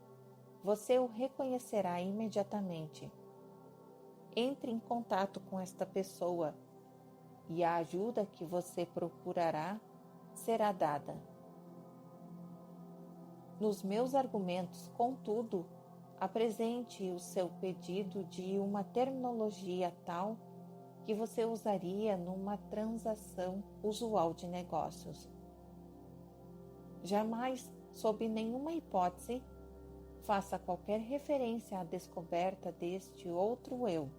você o reconhecerá imediatamente. Entre em contato com esta pessoa e a ajuda que você procurará será dada. Nos meus argumentos, contudo, apresente o seu pedido de uma terminologia tal que você usaria numa transação usual de negócios. Jamais, sob nenhuma hipótese, faça qualquer referência à descoberta deste outro eu.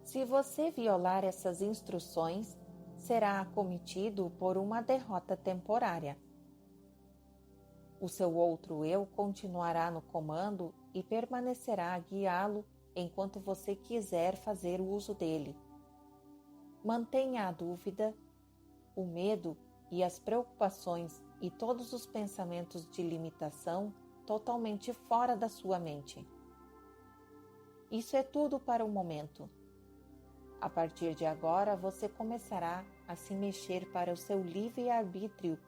Se você violar essas instruções, será acometido por uma derrota temporária. O seu outro eu continuará no comando e permanecerá a guiá-lo enquanto você quiser fazer uso dele. Mantenha a dúvida, o medo e as preocupações e todos os pensamentos de limitação totalmente fora da sua mente. Isso é tudo para o momento. A partir de agora, você começará a se mexer para o seu livre-arbítrio,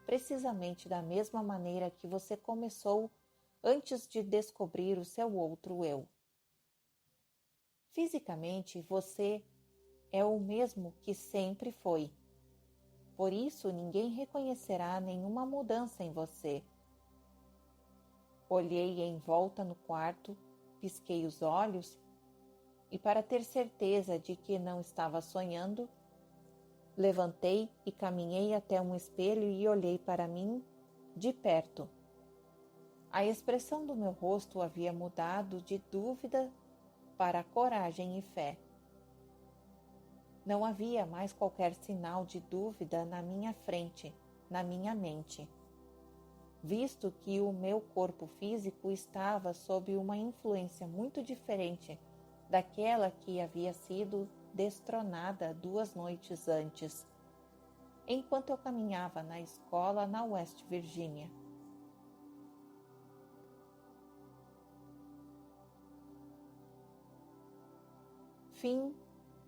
precisamente da mesma maneira que você começou antes de descobrir o seu outro eu. Fisicamente, você é o mesmo que sempre foi. Por isso, ninguém reconhecerá nenhuma mudança em você. Olhei em volta no quarto, pisquei os olhos e, para ter certeza de que não estava sonhando, levantei e caminhei até um espelho e olhei para mim de perto. A expressão do meu rosto havia mudado de dúvida para coragem e fé. Não havia mais qualquer sinal de dúvida na minha frente, na minha mente, visto que o meu corpo físico estava sob uma influência muito diferente daquela que havia sido destronada 2 noites antes, enquanto eu caminhava na escola na West Virginia. Fim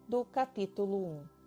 do capítulo 1.